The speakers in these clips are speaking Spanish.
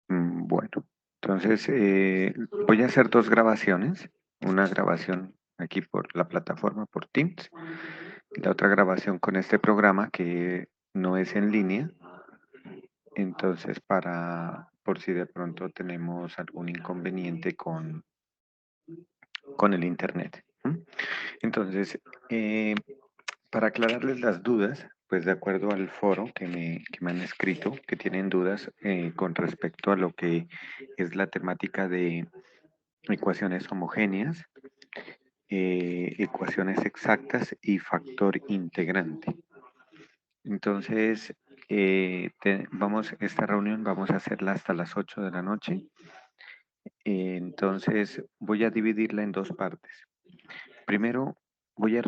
Bueno, entonces voy a hacer dos grabaciones. Una grabación aquí por la plataforma, por Teams, y la otra grabación con este programa que no es en línea. Entonces, por si de pronto tenemos algún inconveniente con el Internet. ¿M? Entonces, para aclararles las dudas, pues de acuerdo al foro que me han escrito, que tienen dudas con respecto a lo que es la temática de ecuaciones homogéneas, ecuaciones exactas y factor integrante. Entonces, esta reunión vamos a hacerla hasta las 8 de la noche. Entonces, voy a dividirla en dos partes. Primero, voy a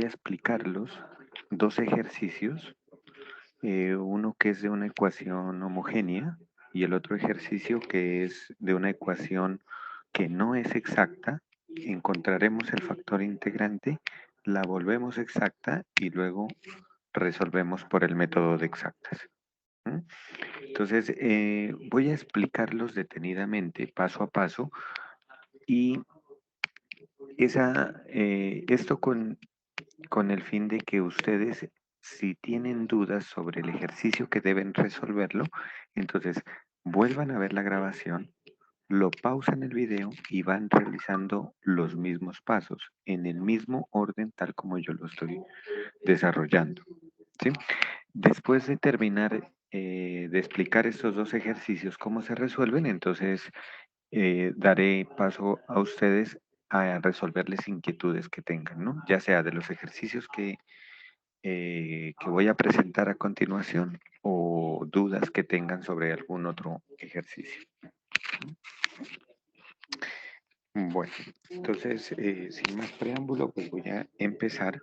explicarlos dos ejercicios, uno que es de una ecuación homogénea y el otro ejercicio que es de una ecuación que no es exacta. Encontraremos el factor integrante, la volvemos exacta y luego resolvemos por el método de exactas. ¿Mm? Entonces, voy a explicarlos detenidamente, paso a paso, y esto con el fin de que ustedes, si tienen dudas sobre el ejercicio que deben resolverlo, entonces vuelvan a ver la grabación, lo pausan el video y van realizando los mismos pasos en el mismo orden tal como yo lo estoy desarrollando. ¿Sí? Después de terminar de explicar estos dos ejercicios, cómo se resuelven, entonces daré paso a ustedes a resolverles inquietudes que tengan, ¿no? Ya sea de los ejercicios que voy a presentar a continuación o dudas que tengan sobre algún otro ejercicio. Bueno, entonces, sin más preámbulo, pues voy a empezar.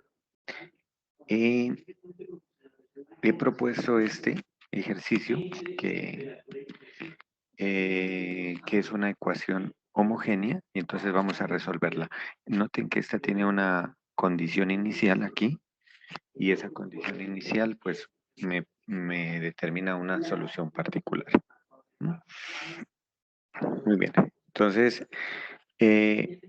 Eh, He propuesto este ejercicio que es una ecuación homogénea y entonces vamos a resolverla. Noten que esta tiene una condición inicial aquí y esa condición inicial pues me determina una solución particular. ¿Mm? Muy bien. Entonces, en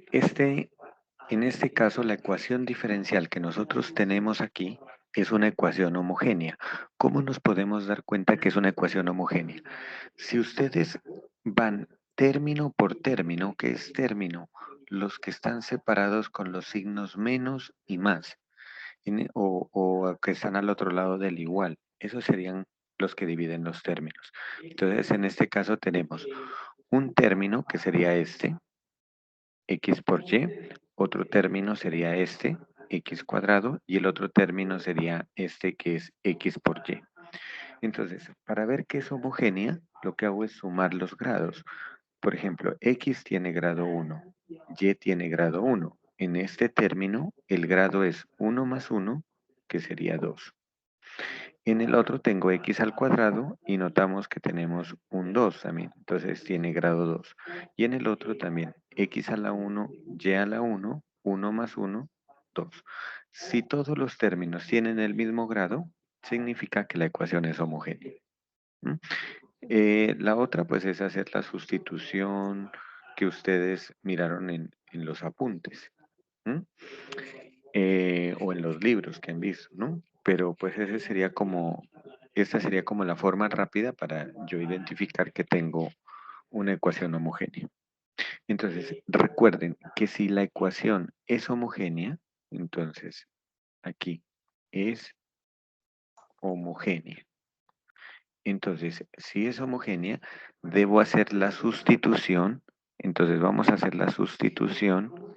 este caso, la ecuación diferencial que nosotros tenemos aquí es una ecuación homogénea. ¿Cómo nos podemos dar cuenta que es una ecuación homogénea? Si ustedes van término por término, ¿qué es término? Los que están separados con los signos menos y más, o que están al otro lado del igual. Esos serían los que dividen los términos. Entonces, en este caso tenemos un término que sería este, x por y, otro término sería este, x cuadrado, y el otro término sería este que es x por y. Entonces, para ver que es homogénea, lo que hago es sumar los grados. Por ejemplo, x tiene grado 1, y tiene grado 1. En este término, el grado es 1 más 1, que sería 2. En el otro tengo x al cuadrado y notamos que tenemos un 2 también, entonces tiene grado 2. Y en el otro también, x a la 1, y a la 1, 1 más 1, 2. Si todos los términos tienen el mismo grado, significa que la ecuación es homogénea. ¿Mm? La otra pues es hacer la sustitución que ustedes miraron en los apuntes. ¿Mm? O en los libros que han visto, ¿no? Pero pues esta sería como la forma rápida para yo identificar que tengo una ecuación homogénea. Entonces, recuerden que si la ecuación es homogénea, entonces aquí es homogénea. Entonces, si es homogénea, debo hacer la sustitución. Entonces, vamos a hacer la sustitución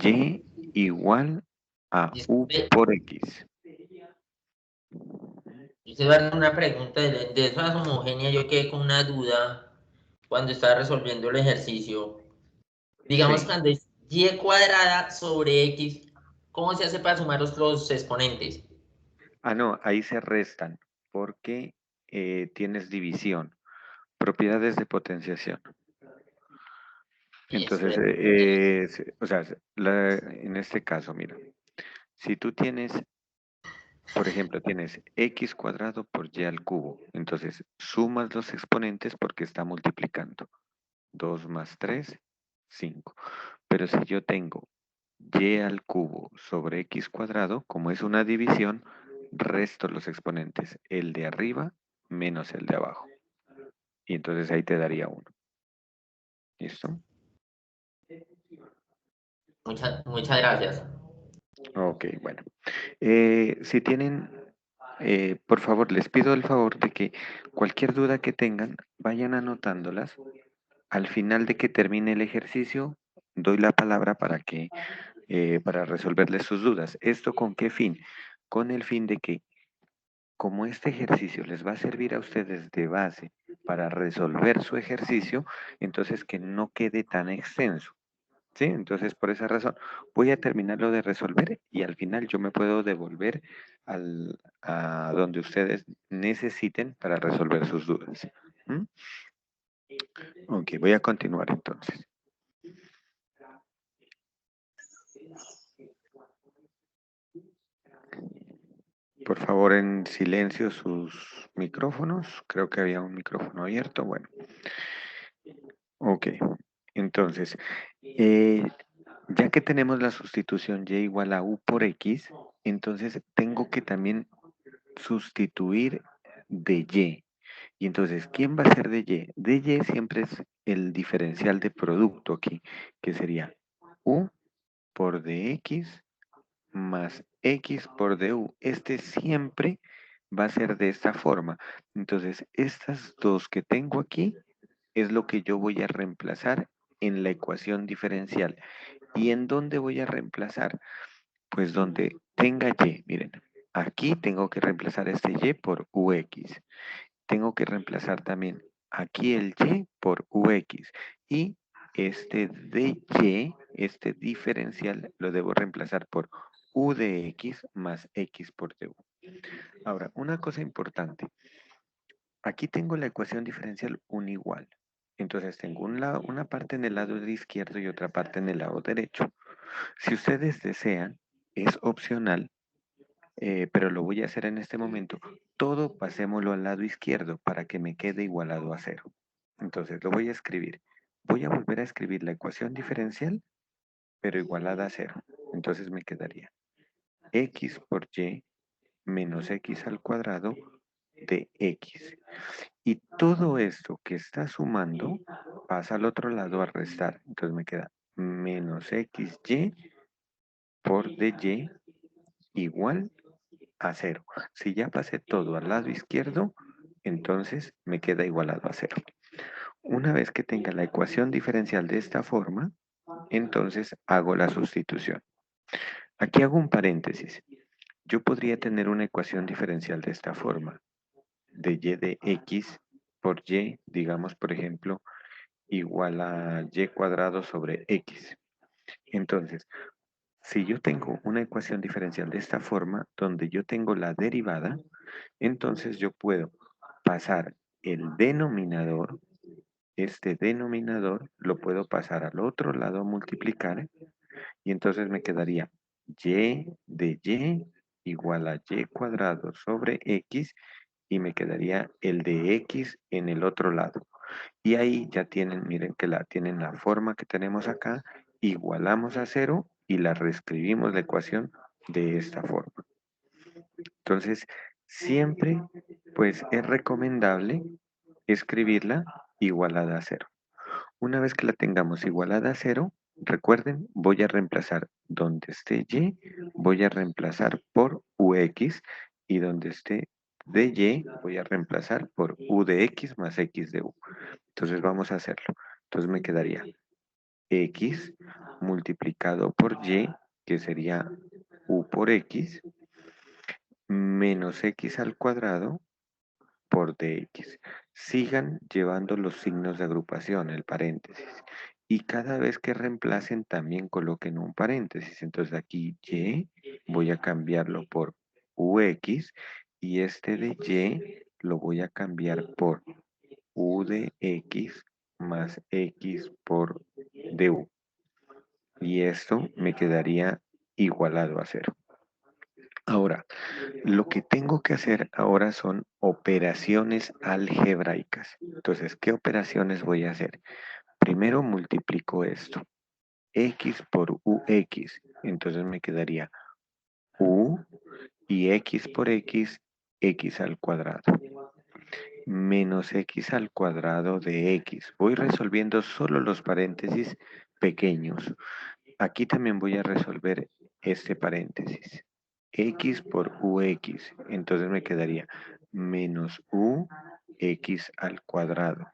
y igual a u Disculpe, por x. usted va a dar una pregunta de esas homogéneas. Yo quedé con una duda cuando estaba resolviendo el ejercicio. Digamos, Sí. cuando es y cuadrada sobre x, ¿cómo se hace para sumar los exponentes? Ah, no, ahí se restan porque tienes división, propiedades de potenciación. Y eso Entonces, es. o sea, en este caso, mira, Si tú tienes, por ejemplo, tienes x cuadrado por y al cubo, entonces sumas los exponentes porque está multiplicando. 2 más 3, 5. Pero si yo tengo y al cubo sobre x cuadrado, como es una división, resto los exponentes, el de arriba menos el de abajo. Y entonces ahí te daría 1. ¿Listo? Muchas gracias. Ok, bueno. Si tienen, por favor, les pido el favor de que cualquier duda que tengan, vayan anotándolas. Al final de que termine el ejercicio, doy la palabra para resolverles sus dudas. ¿Esto con qué fin? Con el fin de que, como este ejercicio les va a servir a ustedes de base para resolver su ejercicio, entonces que no quede tan extenso. ¿Sí? Entonces, por esa razón, voy a terminarlo de resolver y al final yo me puedo devolver a donde ustedes necesiten para resolver sus dudas. ¿Mm? Ok, voy a continuar entonces. Por favor, en silencio sus micrófonos. Creo que había un micrófono abierto. Bueno, ok. Entonces, eh, ya que tenemos la sustitución y igual a u por x, entonces tengo que también sustituir de y. Y entonces, ¿quién va a ser de y? De y siempre es el diferencial de producto aquí, que sería u por dx más x por du. Este siempre va a ser de esta forma. Entonces, estas dos que tengo aquí es lo que yo voy a reemplazar en la ecuación diferencial. ¿Y en dónde voy a reemplazar? Pues donde tenga y. Miren, aquí tengo que reemplazar este y por ux. Tengo que reemplazar también aquí el y por ux. Y este dy, este diferencial, lo debo reemplazar por u de x más x por du. Ahora, una cosa importante. Aquí tengo la ecuación diferencial un igual. Entonces tengo una parte en el lado izquierdo y otra parte en el lado derecho. Si ustedes desean, es opcional, pero lo voy a hacer en este momento. Todo pasémoslo al lado izquierdo para que me quede igualado a cero. Entonces lo voy a escribir. Voy a volver a escribir la ecuación diferencial, pero igualada a cero. Entonces me quedaría x por y menos x al cuadrado de x. Y todo esto que está sumando pasa al otro lado a restar. Entonces me queda menos xy por dy igual a cero. Si ya pasé todo al lado izquierdo, entonces me queda igualado a cero. Una vez que tenga la ecuación diferencial de esta forma, entonces hago la sustitución. Aquí hago un paréntesis. Yo podría tener una ecuación diferencial de esta forma, de y de x por y, digamos, por ejemplo, igual a y cuadrado sobre x. Entonces, si yo tengo una ecuación diferencial de esta forma, donde yo tengo la derivada, entonces yo puedo pasar el denominador, este denominador lo puedo pasar al otro lado a multiplicar y entonces me quedaría y de y igual a y cuadrado sobre x y me quedaría el de x en el otro lado. Y ahí ya tienen, miren que tienen la forma que tenemos acá, igualamos a cero y la reescribimos la ecuación de esta forma. Entonces, siempre, pues es recomendable escribirla igualada a cero. Una vez que la tengamos igualada a cero, recuerden, voy a reemplazar donde esté y, voy a reemplazar por ux y donde esté de y, voy a reemplazar por u de x más x de u. Entonces vamos a hacerlo. Entonces me quedaría x multiplicado por y, que sería u por x, menos x al cuadrado por dx. Sigan llevando los signos de agrupación, el paréntesis. Y cada vez que reemplacen también coloquen un paréntesis. Entonces aquí y voy a cambiarlo por ux y este de y lo voy a cambiar por u de x más x por du. Y esto me quedaría igualado a cero. Ahora, lo que tengo que hacer ahora son operaciones algebraicas. Entonces, ¿qué operaciones voy a hacer? Primero multiplico esto, x por ux. Entonces me quedaría u y x por x al cuadrado, menos x al cuadrado de x. Voy resolviendo solo los paréntesis pequeños. Aquí también voy a resolver este paréntesis. X por ux. Entonces me quedaría menos ux al cuadrado.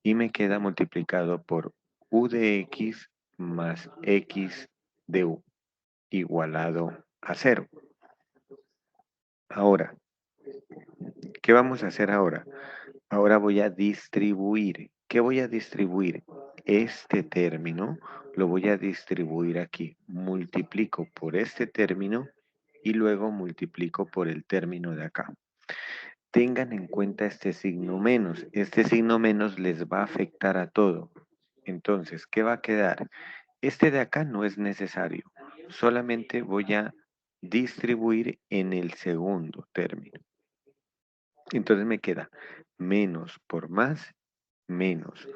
Y me queda multiplicado por u de x más x de u, igualado a cero. Ahora, ¿qué vamos a hacer ahora? Ahora voy a distribuir. ¿Qué voy a distribuir? Este término lo voy a distribuir aquí. Multiplico por este término y luego multiplico por el término de acá. Tengan en cuenta este signo menos. Este signo menos les va a afectar a todo. Entonces, ¿qué va a quedar? Este de acá no es necesario. Solamente voy a distribuir en el segundo término. Entonces me queda menos por más, menos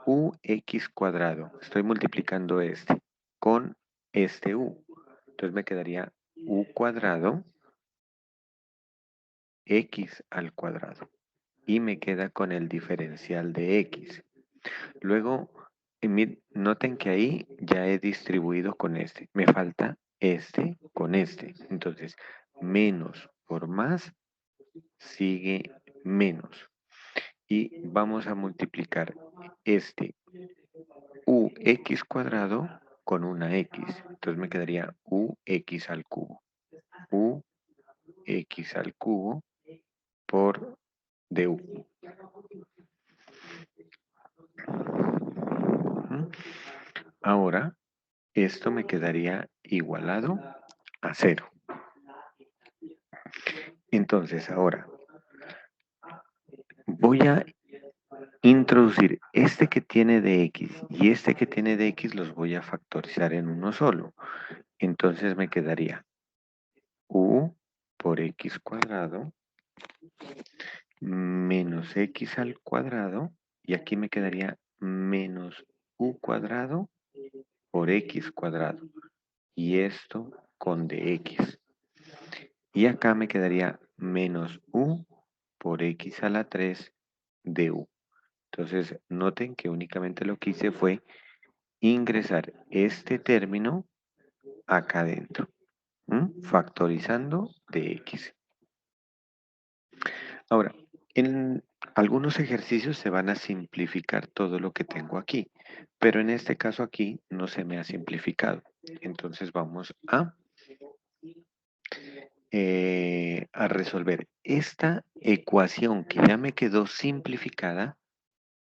ux cuadrado. Estoy multiplicando este con este u. Entonces me quedaría u cuadrado x al cuadrado. Y me queda con el diferencial de x. Luego, noten que ahí ya he distribuido con este. Me falta este con este. Entonces, menos por más sigue menos. Y vamos a multiplicar este ux cuadrado con una x. Entonces me quedaría ux al cubo. Ux al cubo por du. Ujú. Ahora, esto me quedaría igualado a cero. Entonces, ahora voy a introducir este que tiene de x y este que tiene de x, los voy a factorizar en uno solo. Entonces me quedaría u por x cuadrado menos x al cuadrado y aquí me quedaría menos u cuadrado por x cuadrado y esto con dx. Y acá me quedaría menos u por x a la 3 du. Entonces noten que únicamente lo que hice fue ingresar este término acá adentro, factorizando de x. Ahora, en algunos ejercicios se van a simplificar todo lo que tengo aquí, pero en este caso aquí no se me ha simplificado. Entonces vamos a resolver. Esta ecuación que ya me quedó simplificada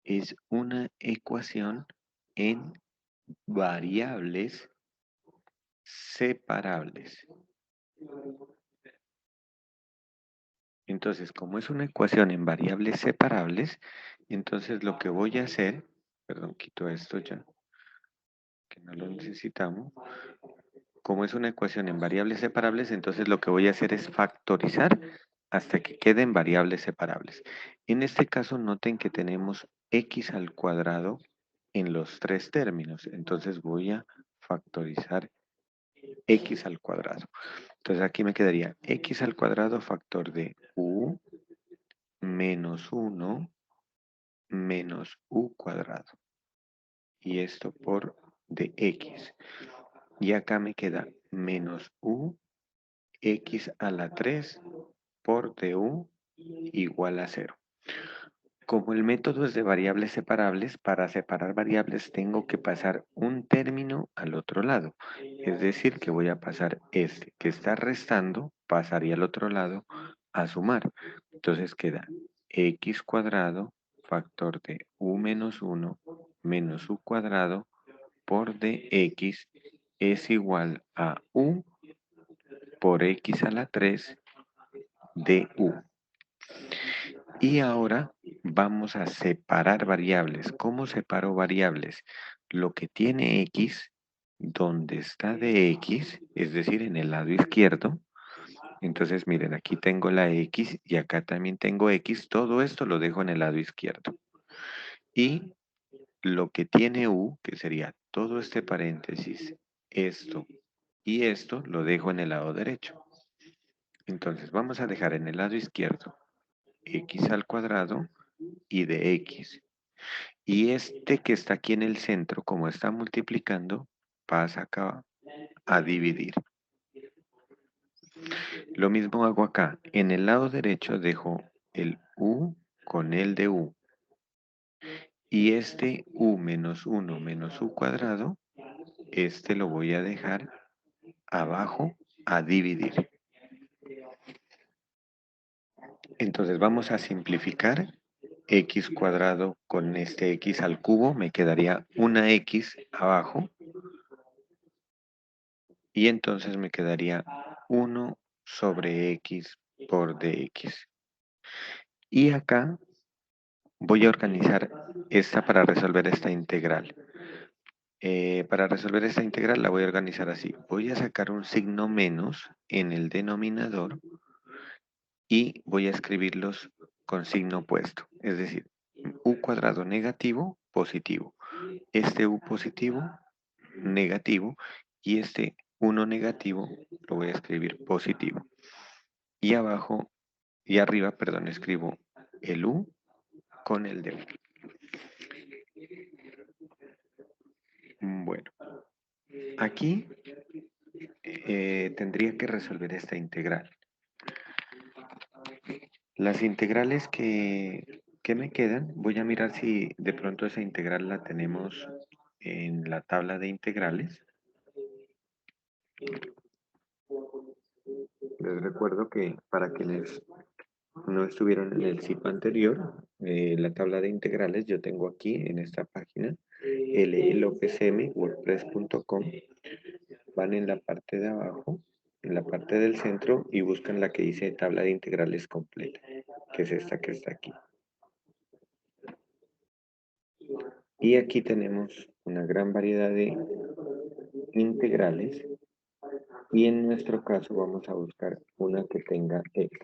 es una ecuación en variables separables. Entonces, como es una ecuación en variables separables, entonces lo que voy a hacer, perdón, quito esto ya, que no lo necesitamos. Como es una ecuación en variables separables, entonces lo que voy a hacer es factorizar hasta que queden variables separables. En este caso, noten que tenemos x al cuadrado en los tres términos. Entonces voy a factorizar x al cuadrado. Entonces aquí me quedaría x al cuadrado factor de u menos 1 menos u cuadrado. Y esto por dx. Y acá me queda menos u x a la 3 por du igual a 0. Como el método es de variables separables, para separar variables tengo que pasar un término al otro lado. Es decir, que voy a pasar este que está restando, pasaría al otro lado a sumar. Entonces queda x cuadrado factor de u menos 1 menos u cuadrado por dx es igual a u por x a la 3 du. Y ahora vamos a separar variables. ¿Cómo separo variables? Lo que tiene x, donde está de x, es decir, en el lado izquierdo, Entonces, miren, aquí tengo la X y acá también tengo X. Todo esto lo dejo en el lado izquierdo. Y lo que tiene U, que sería todo este paréntesis, esto y esto, lo dejo en el lado derecho. Entonces, vamos a dejar en el lado izquierdo X al cuadrado y de X. Y este que está aquí en el centro, como está multiplicando, pasa acá a dividir. Lo mismo hago acá. En el lado derecho dejo el U con el de U. Y este U menos 1 menos U cuadrado, este lo voy a dejar abajo a dividir. Entonces vamos a simplificar. X cuadrado con este X al cubo, me quedaría una X abajo. Y entonces me quedaría 1 sobre X por dx. Y acá voy a organizar esta para resolver esta integral. Para resolver esta integral la voy a organizar así. Voy a sacar un signo menos en el denominador y voy a escribirlos con signo opuesto. Es decir, u cuadrado negativo, positivo. Este u positivo, negativo. Y este 1 negativo lo voy a escribir positivo. Y abajo, y arriba, perdón, escribo el u con el de u. Bueno, aquí tendría que resolver esta integral. Las integrales que me quedan, voy a mirar si de pronto esa integral la tenemos en la tabla de integrales. Les recuerdo que para quienes no estuvieron en el ciclo anterior, la tabla de integrales yo tengo aquí en esta página, llelopsm.wordpress.com. Van en la parte de abajo, en la parte del centro y buscan la que dice tabla de integrales completa, que es esta que está aquí. Y aquí tenemos una gran variedad de integrales y en nuestro caso vamos a buscar una que tenga x.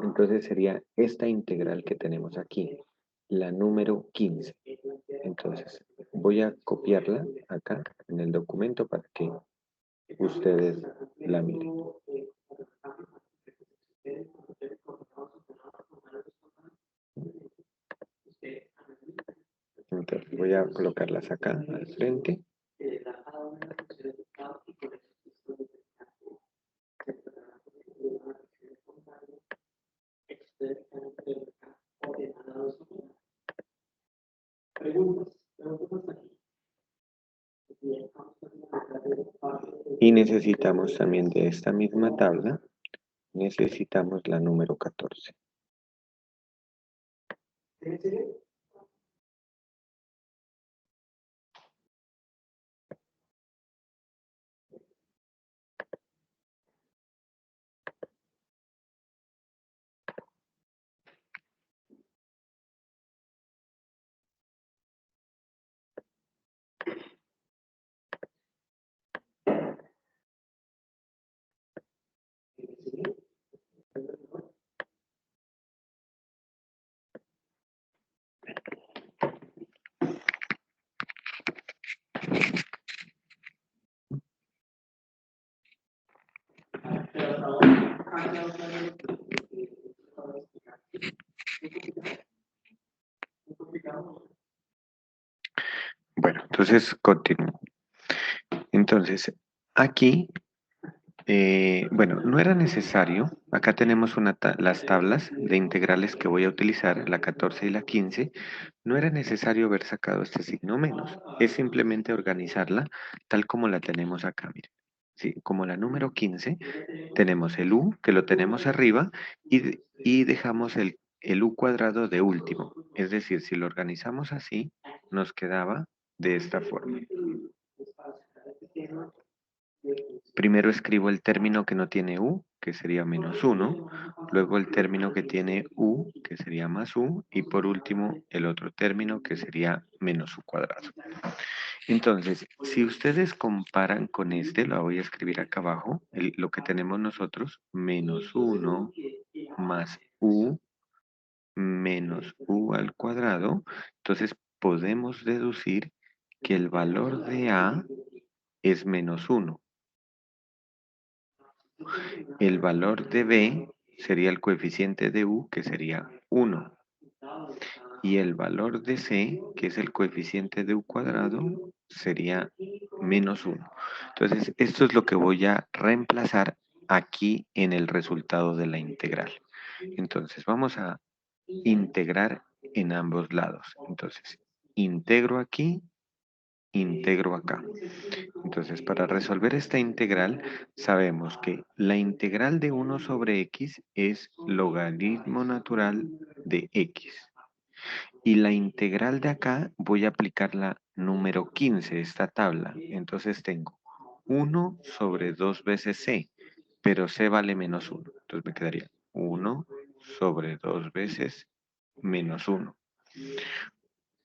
Entonces sería esta integral que tenemos aquí, la número 15. Entonces voy a copiarla acá en el documento para que ustedes la miren. Entonces voy a colocarlas acá al frente. Y necesitamos también de esta misma tabla, necesitamos la número 14. Bueno, entonces continúo. Entonces, aquí, bueno, no era necesario. Acá tenemos las tablas de integrales que voy a utilizar, la 14 y la 15. No era necesario haber sacado este signo menos. Es simplemente organizarla tal como la tenemos acá, miren. Sí, como la número 15, tenemos el u, que lo tenemos arriba, y dejamos el u cuadrado de último. Es decir, si lo organizamos así, nos quedaba de esta forma. Primero escribo el término que no tiene u, que sería menos 1, luego el término que tiene u, que sería más u, y por último el otro término que sería menos u cuadrado. Entonces, si ustedes comparan con este, lo voy a escribir acá abajo, lo que tenemos nosotros, menos 1 más u menos u al cuadrado, entonces podemos deducir que el valor de a es menos 1. El valor de b sería el coeficiente de u, que sería 1. Y el valor de c, que es el coeficiente de u cuadrado, sería menos 1. Entonces, esto es lo que voy a reemplazar aquí en el resultado de la integral. Entonces, vamos a integrar en ambos lados. Entonces, integro aquí, integro acá. Entonces, para resolver esta integral, sabemos que la integral de 1 sobre x es logaritmo natural de x. Y la integral de acá voy a aplicar la número 15, esta tabla. Entonces tengo 1 sobre 2 veces c, pero c vale menos 1. Entonces me quedaría 1 sobre 2 veces menos 1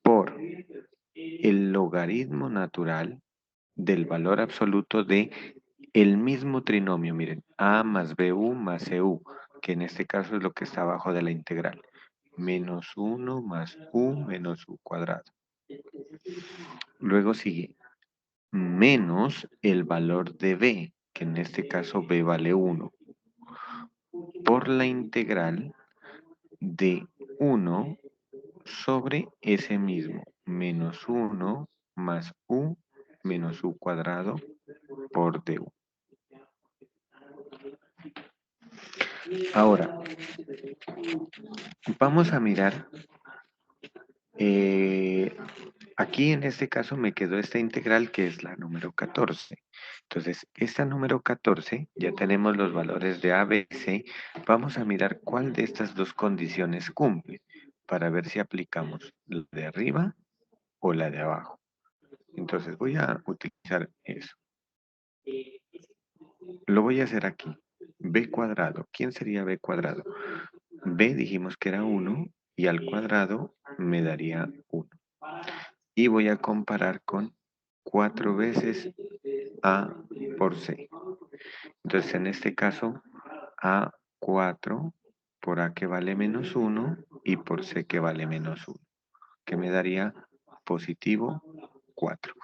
por el logaritmo natural del valor absoluto de el mismo trinomio. Miren, a más bu más cu, que en este caso es lo que está abajo de la integral. Menos 1 más u menos u cuadrado. Luego sigue menos el valor de b, que en este caso b vale 1, por la integral de 1 sobre ese mismo, menos 1 más u menos u cuadrado por du. Ahora, vamos a mirar, aquí en este caso me quedó esta integral que es la número 14. Entonces, esta número 14, ya tenemos los valores de a, b, c. Vamos a mirar cuál de estas dos condiciones cumple para ver si aplicamos la de arriba o la de abajo. Entonces, voy a utilizar eso. Lo voy a hacer aquí. B cuadrado. ¿Quién sería B cuadrado? B dijimos que era 1 y al cuadrado me daría 1. Y voy a comparar con 4 veces A por C. Entonces en este caso A4 por A que vale menos 1 y por C que vale menos 1, que me daría positivo 4.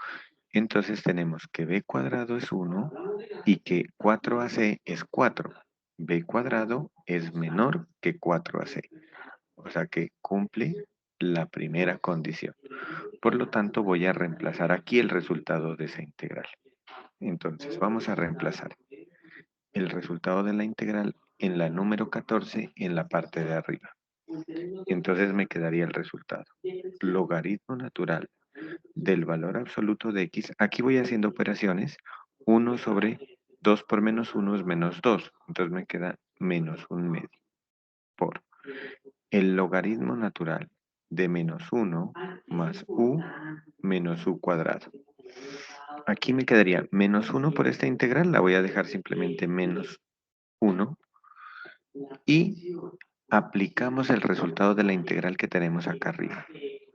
Entonces tenemos que b cuadrado es 1 y que 4ac es 4. B cuadrado es menor que 4ac. O sea que cumple la primera condición. Por lo tanto, voy a reemplazar aquí el resultado de esa integral. Entonces, vamos a reemplazar el resultado de la integral en la número 14 en la parte de arriba. Entonces me quedaría el resultado. Logaritmo natural del valor absoluto de x. Aquí voy haciendo operaciones. 1 sobre 2 por menos 1 es menos 2. Entonces me queda menos 1/2 por el logaritmo natural de menos 1 más u menos u cuadrado. Aquí me quedaría menos 1 por esta integral. La voy a dejar simplemente menos 1. Y aplicamos el resultado de la integral que tenemos acá arriba.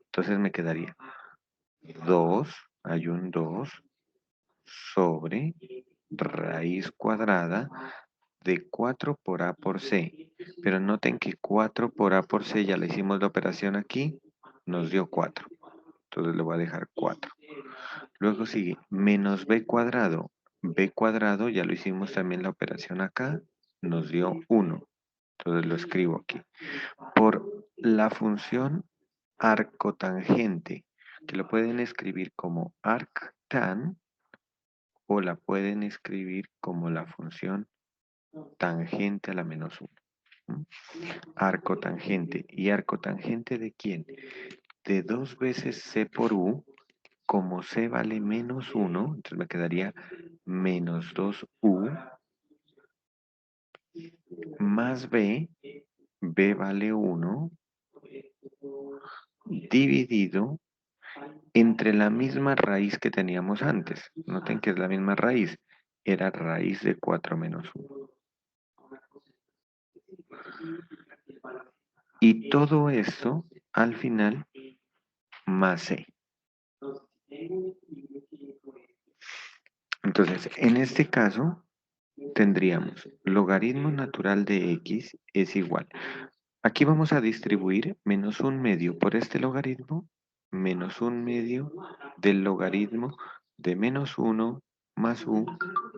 Entonces me quedaría 2, hay un 2, sobre raíz cuadrada de 4 por A por C. Pero noten que 4 por A por C, ya le hicimos la operación aquí, nos dio 4. Entonces le voy a dejar 4. Luego sigue menos B cuadrado. B cuadrado, ya lo hicimos también la operación acá, nos dio 1. Entonces lo escribo aquí. Por la función arcotangente, que lo pueden escribir como arctan o la pueden escribir como la función tangente a la menos 1. Arcotangente. ¿Y arcotangente de quién? De 2 veces c por u, como c vale menos 1, entonces me quedaría menos 2u más b, b vale 1, dividido entre la misma raíz que teníamos antes. Noten que es la misma raíz. era raíz de 4 menos 1. Y todo esto al final más c. Entonces, en este caso tendríamos logaritmo natural de x es igual. Aquí vamos a distribuir menos un medio por este logaritmo, menos un medio del logaritmo de menos 1 más u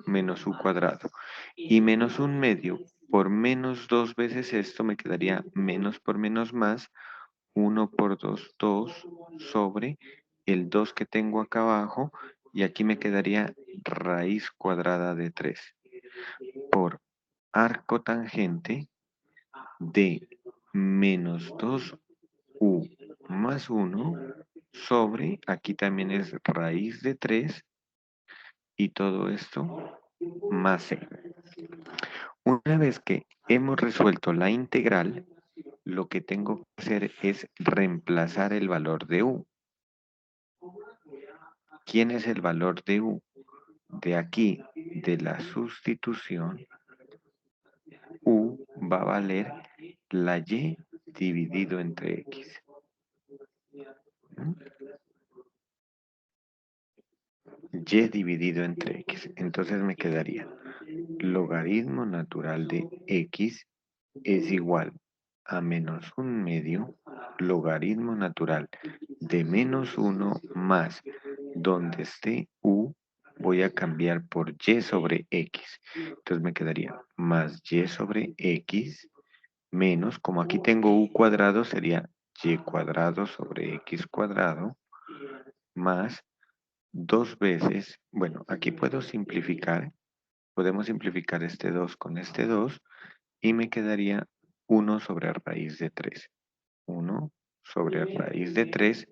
menos u cuadrado. Y menos un medio por menos 2 veces esto me quedaría menos por menos más, 1 por 2, 2 sobre el 2 que tengo acá abajo, y aquí me quedaría raíz cuadrada de 3 por arco tangente de menos 2u más 1 sobre, aquí también es raíz de 3 y todo esto más c. Una vez que hemos resuelto la integral, lo que tengo que hacer es reemplazar el valor de u. ¿Quién es el valor de u? De aquí, de la sustitución, u va a valer la y dividido entre x. ¿Mm? Y dividido entre x. Entonces me quedaría logaritmo natural de x es igual a menos un medio logaritmo natural de menos 1 más donde esté u, voy a cambiar por y sobre x. Entonces me quedaría más y sobre x menos, como aquí tengo u cuadrado, sería y cuadrado sobre x cuadrado más dos veces, bueno, aquí puedo simplificar, podemos simplificar este 2 con este 2 y me quedaría 1 sobre raíz de 3. 1 sobre raíz de 3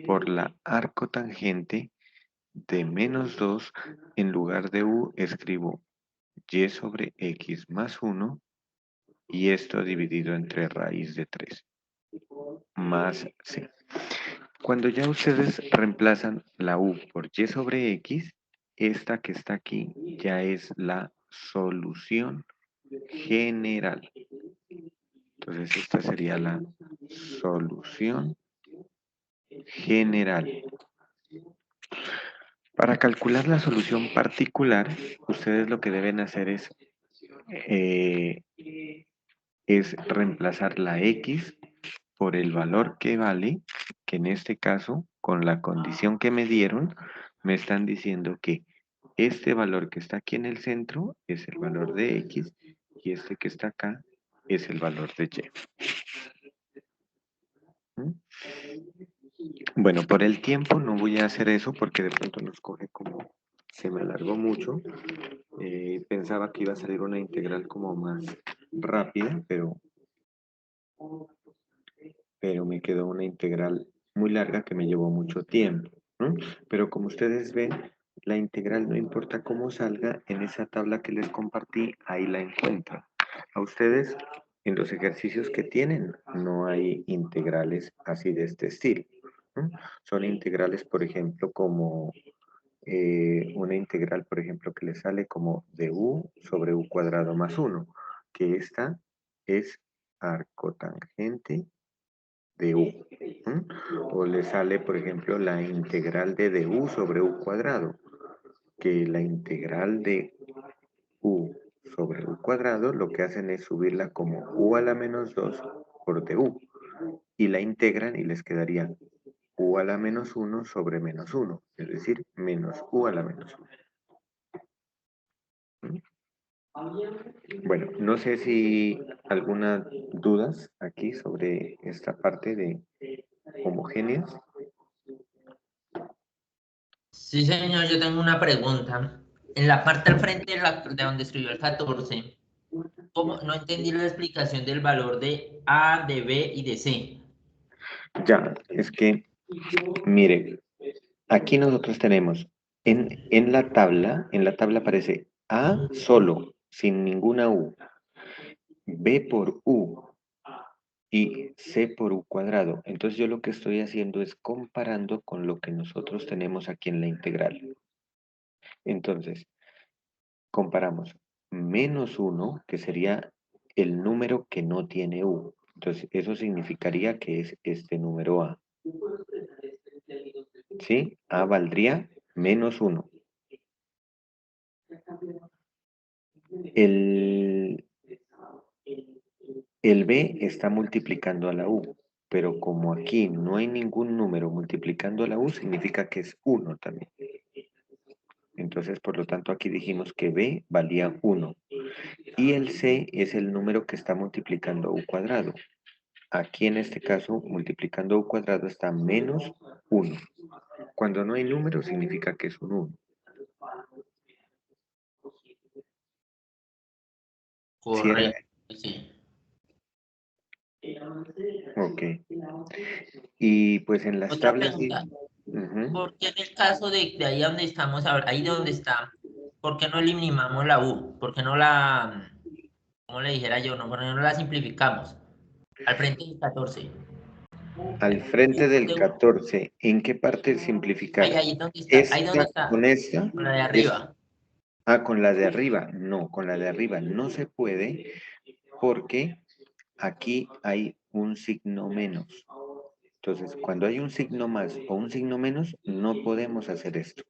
por la arco tangente de menos 2, en lugar de u escribo y sobre x más 1 y esto dividido entre raíz de 3 más c. Cuando ya ustedes reemplazan la u por y sobre x, esta que está aquí ya es la solución general. Entonces esta sería la solución general. Para calcular la solución particular, ustedes lo que deben hacer eh, es reemplazar la x por el valor que vale, que en este caso, con la condición que me dieron, me están diciendo que este valor que está aquí en el centro es el valor de x y este que está acá es el valor de y. ¿Mm? Bueno, por el tiempo no voy a hacer eso porque de pronto nos coge como, se me alargó mucho. Pensaba que iba a salir una integral como más rápida, pero me quedó una integral muy larga que me llevó mucho tiempo, ¿no? Pero como ustedes ven, la integral no importa cómo salga, en esa tabla que les compartí, ahí la encuentran. A ustedes, en los ejercicios que tienen, no hay integrales así de este estilo, ¿no? Son integrales, por ejemplo, como una integral, por ejemplo, que le sale como de u sobre u cuadrado más 1, que esta es arcotangente de u. O le sale, por ejemplo, la integral de du sobre u cuadrado, que la integral de u sobre u cuadrado lo que hacen es subirla como u a la menos 2 por du. Y la integran y les quedaría u a la menos 1 sobre menos 1, es decir, menos u a la menos 1. Bueno, no sé si alguna dudas aquí sobre esta parte de homogéneas. Sí, señor, yo tengo una pregunta. En la parte al frente de donde escribió el 14, ¿cómo? No entendí la explicación del valor de A, de B y de C. Ya, es que, mire, aquí nosotros tenemos en la tabla aparece A solo, sin ninguna U, B por U y C por U cuadrado. Entonces yo lo que estoy haciendo es comparando con lo que nosotros tenemos aquí en la integral. Entonces, comparamos menos 1, que sería el número que no tiene u. Entonces, eso significaría que es este número a. ¿Sí? A valdría menos 1. El, el b está multiplicando a la u, pero como aquí no hay ningún número multiplicando a la u, significa que es 1 también. Entonces, por lo tanto, aquí dijimos que b valía 1. Y el c es el número que está multiplicando u cuadrado. Aquí en este caso, multiplicando u cuadrado está menos 1. Cuando no hay número, significa que es un 1. ¿Sí era? Correcto, sí. Ok. Y pues en las Otra tablas... pregunta. Ujú. ¿Por qué en el caso de ahí donde estamos ahora, ahí donde está, por qué no eliminamos la U? ¿Por qué no la, como le dijera yo, no, por qué no la simplificamos? Al frente del 14. Al frente del 14, ¿en qué parte simplificar? Ahí donde está, ahí donde ¿Esta con está, esta? con la de Es, arriba. con la de arriba. No, con la de arriba no se puede porque aquí hay un signo menos. Entonces, cuando hay un signo más o un signo menos, no podemos hacer esto.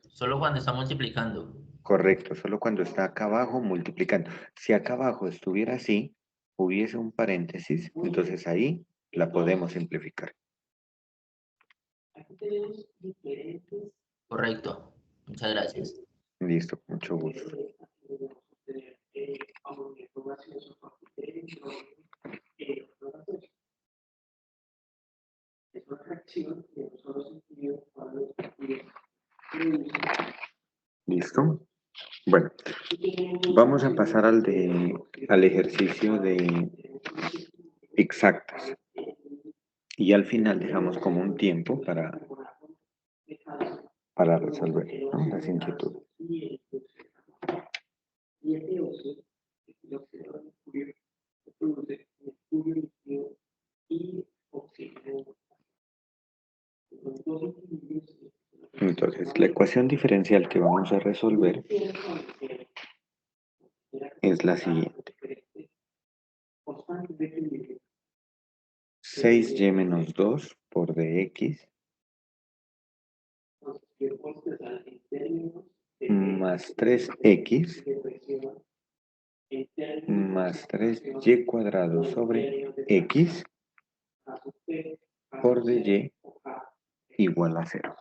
Solo cuando está multiplicando. Correcto, solo cuando está acá abajo multiplicando. Si acá abajo estuviera así, hubiese un paréntesis, entonces ahí la podemos simplificar. Correcto. Muchas gracias. Listo, con mucho gusto. ¿Listo? Bueno, vamos a pasar al ejercicio de exactas. Y al final dejamos como un tiempo para resolver, ¿no?, las inquietudes. Entonces, la ecuación diferencial que vamos a resolver es la siguiente. 6y menos 2 por dx más 3x más 3y cuadrado sobre x por dy igual a 0.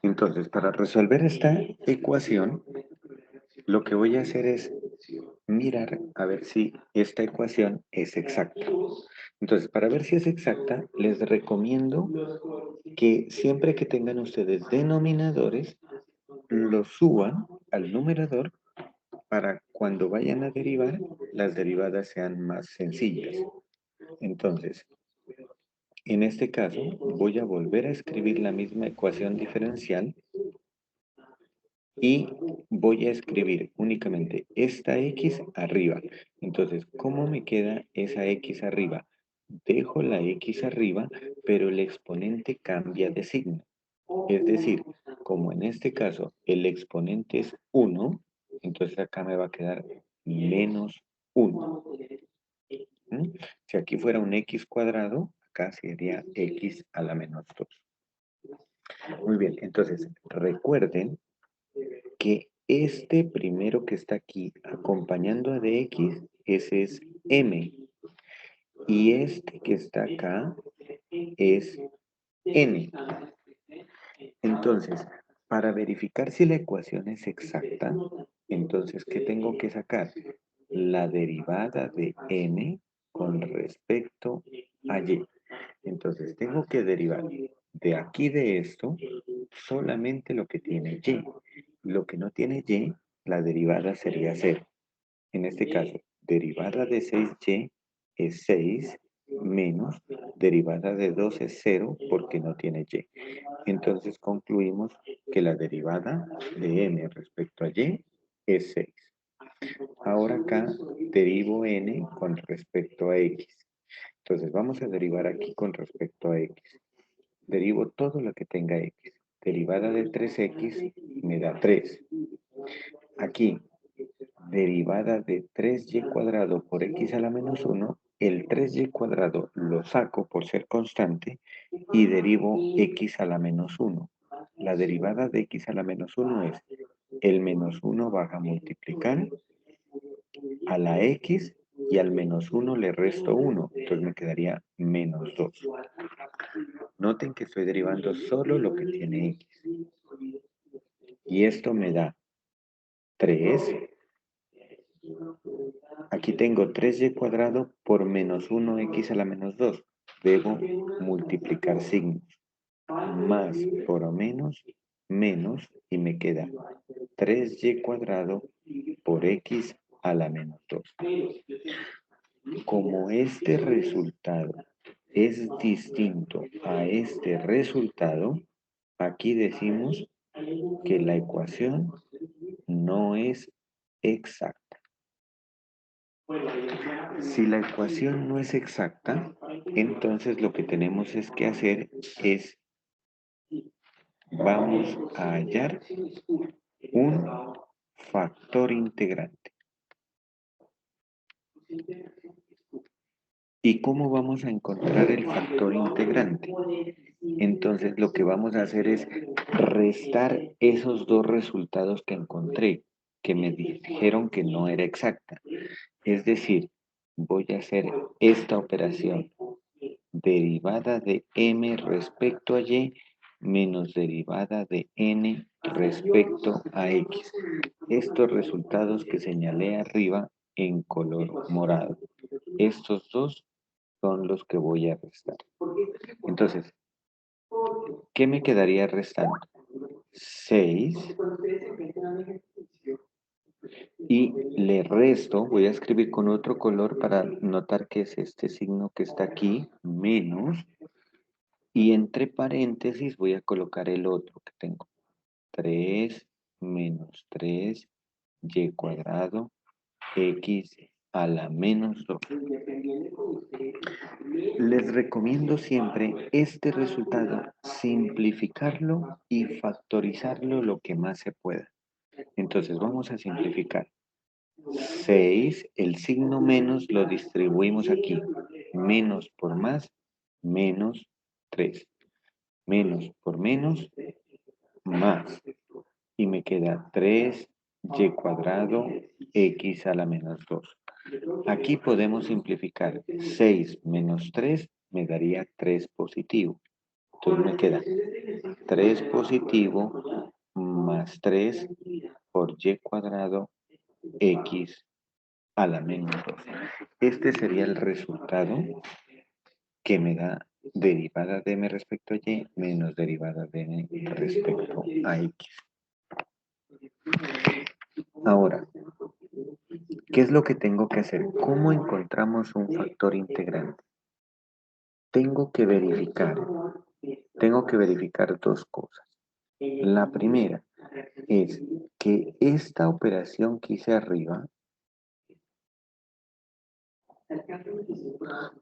Entonces, para resolver esta ecuación, lo que voy a hacer es mirar a ver si esta ecuación es exacta. Entonces, para ver si es exacta, les recomiendo que siempre que tengan ustedes denominadores, los suban al numerador para cuando vayan a derivar, las derivadas sean más sencillas. Entonces, en este caso, voy a volver a escribir la misma ecuación diferencial y voy a escribir únicamente esta x arriba. Entonces, ¿cómo me queda esa x arriba? Dejo la x arriba, pero el exponente cambia de signo. Es decir, como en este caso el exponente es 1, entonces acá me va a quedar menos 1. ¿Mm? Si aquí fuera un x cuadrado, acá sería x a la menos 2. Muy bien, entonces recuerden que este primero que está aquí acompañando a dx, ese es m. Y este que está acá es n. Entonces, para verificar si la ecuación es exacta, entonces, ¿qué tengo que sacar? La derivada de n con respecto a y. Entonces, tengo que derivar de aquí de esto solamente lo que tiene y. Lo que no tiene y, la derivada sería 0. En este caso, derivada de 6y es 6 menos derivada de 2 es 0 porque no tiene y. Entonces concluimos que la derivada de n respecto a y es 6. Ahora acá derivo n con respecto a x. Entonces vamos a derivar aquí con respecto a x. Derivo todo lo que tenga x. Derivada de 3x me da 3. Aquí, derivada de 3y cuadrado por x a la menos 1, el 3y cuadrado lo saco por ser constante y derivo x a la menos 1. La derivada de x a la menos 1 es el menos 1 baja a multiplicar a la x y al menos 1 le resto 1, entonces me quedaría menos 2. Noten que estoy derivando solo lo que tiene x. Y esto me da 3. Aquí tengo 3y cuadrado por menos 1x a la menos 2. Debo multiplicar signos. Más por o menos, y me queda 3y cuadrado por x a la menos 2. Como este resultado es distinto a este resultado, aquí decimos que la ecuación no es exacta. Si la ecuación no es exacta, entonces lo que tenemos es que hacer es, vamos a hallar un factor integrante. ¿Y cómo vamos a encontrar el factor integrante? Entonces lo que vamos a hacer es restar esos dos resultados que encontré, que me dijeron que no era exacta. Es decir, voy a hacer esta operación. Derivada de m respecto a y menos derivada de n respecto a x. Estos resultados que señalé arriba en color morado. Estos dos son los que voy a restar. Entonces, ¿qué me quedaría restando? 6 y le resto, voy a escribir con otro color para notar que es este signo que está aquí, menos, y entre paréntesis voy a colocar el otro que tengo. 3 menos 3 y cuadrado x a la menos 2. Les recomiendo siempre este resultado, simplificarlo y factorizarlo lo que más se pueda. Entonces vamos a simplificar. 6, el signo menos lo distribuimos aquí. Menos por más, menos 3. Menos por menos, más. Y me queda 3y cuadrado x a la menos 2. Aquí podemos simplificar. 6 menos 3 me daría 3 positivo. Entonces me queda 3 positivo más 3 por y cuadrado x a la menos 2. Este sería el resultado que me da derivada de m respecto a y menos derivada de n respecto a x. Ahora, ¿qué es lo que tengo que hacer? ¿Cómo encontramos un factor integrante? Tengo que verificar dos cosas. La primera es que esta operación que hice arriba,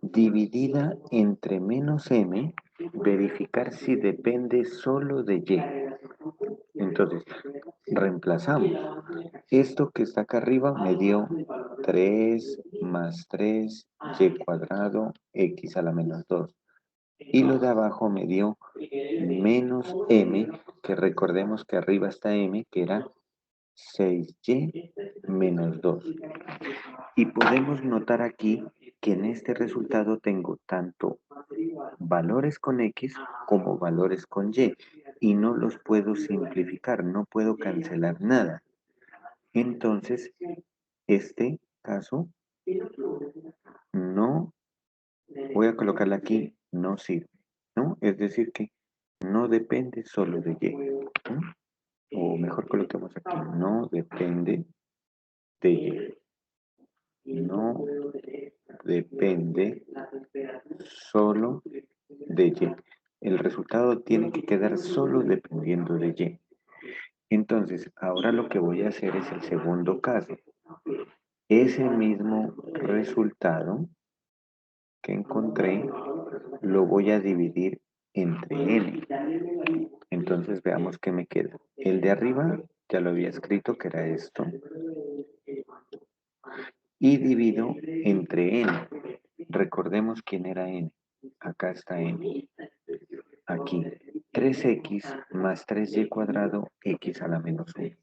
dividida entre menos m, verificar si depende solo de y. Entonces, reemplazamos. Esto que está acá arriba me dio 3 más 3 y cuadrado x a la menos 2. Y lo de abajo me dio menos m, que recordemos que arriba está m, que era 6y menos 2. Y podemos notar aquí que en este resultado tengo tanto valores con x como valores con y. Y no los puedo simplificar, no puedo cancelar nada. Entonces, este caso no, voy a colocarla aquí, no sirve, ¿no? Es decir que no depende solo de y, ¿no? O mejor coloquemos aquí, no depende de y. No depende solo de y. El resultado tiene que quedar solo dependiendo de y. Entonces, ahora lo que voy a hacer es el segundo caso. Ese mismo resultado que encontré lo voy a dividir entre n. Entonces veamos qué me queda. El de arriba ya lo había escrito que era esto. Y divido entre n. Recordemos quién era n. Acá está n. Aquí 3x más 3y cuadrado x a la menos 1.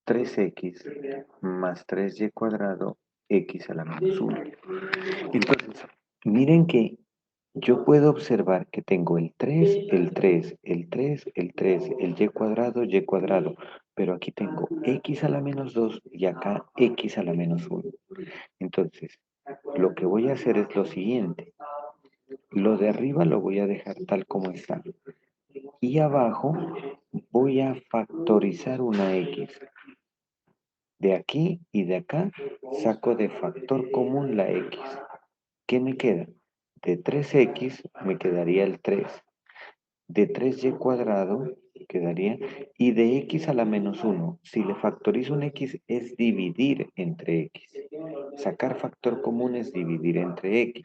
3x más 3y cuadrado x a la menos 1. Entonces, miren que yo puedo observar que tengo el 3, el 3, el 3, el 3, el y cuadrado, pero aquí tengo x a la menos 2 y acá x a la menos 1. Entonces, lo que voy a hacer es lo siguiente. Lo de arriba lo voy a dejar tal como está. Y abajo voy a factorizar una x. De aquí y de acá saco de factor común la x. ¿Qué me queda? De 3x me quedaría el 3. De 3y cuadrado quedaría. Y de x a la menos 1. Si le factorizo un x es dividir entre x. Sacar factor común es dividir entre x.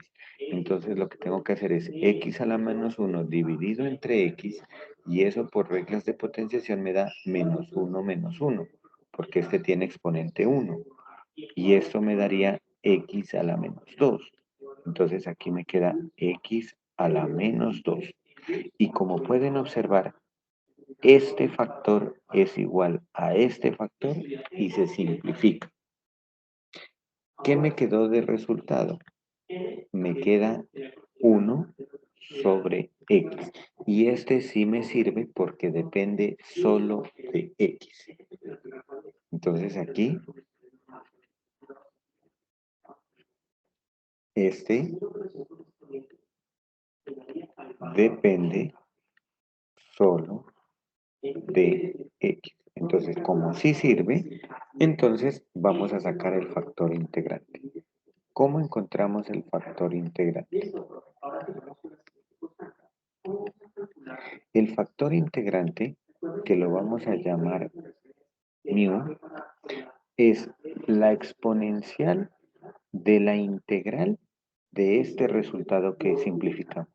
Entonces lo que tengo que hacer es x a la menos 1 dividido entre x. Y eso por reglas de potenciación me da menos 1, porque este tiene exponente 1. Y esto me daría x a la menos 2. Entonces aquí me queda x a la menos 2. Y como pueden observar, este factor es igual a este factor y se simplifica. ¿Qué me quedó de resultado? Me queda 1 sobre x. Y este sí me sirve porque depende solo de x. Entonces aquí, este depende solo de x. Entonces, como sí sirve, entonces vamos a sacar el factor integrante. ¿Cómo encontramos el factor integrante? El factor integrante, que lo vamos a llamar mu, es la exponencial de la integral de este resultado que simplificamos.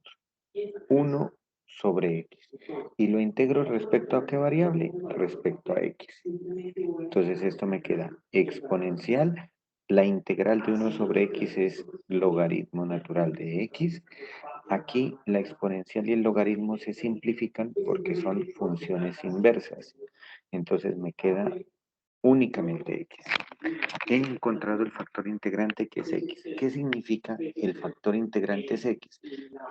1 sobre x. ¿Y lo integro respecto a qué variable? Respecto a x. Entonces esto me queda exponencial. La integral de 1 sobre x es logaritmo natural de x. Aquí la exponencial y el logaritmo se simplifican porque son funciones inversas. Entonces me queda únicamente x. He encontrado el factor integrante que es x. ¿Qué significa el factor integrante es x?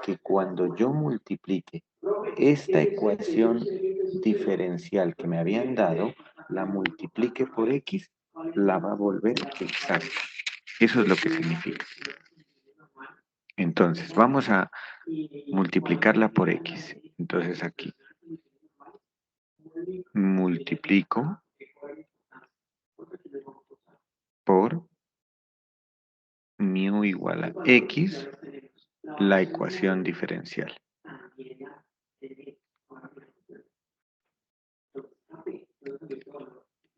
Que cuando yo multiplique esta ecuación diferencial que me habían dado, la multiplique por x, la va a volver exacta. Eso es lo que significa. Entonces, vamos a multiplicarla por x. Entonces aquí multiplico por mu igual a x, la ecuación diferencial.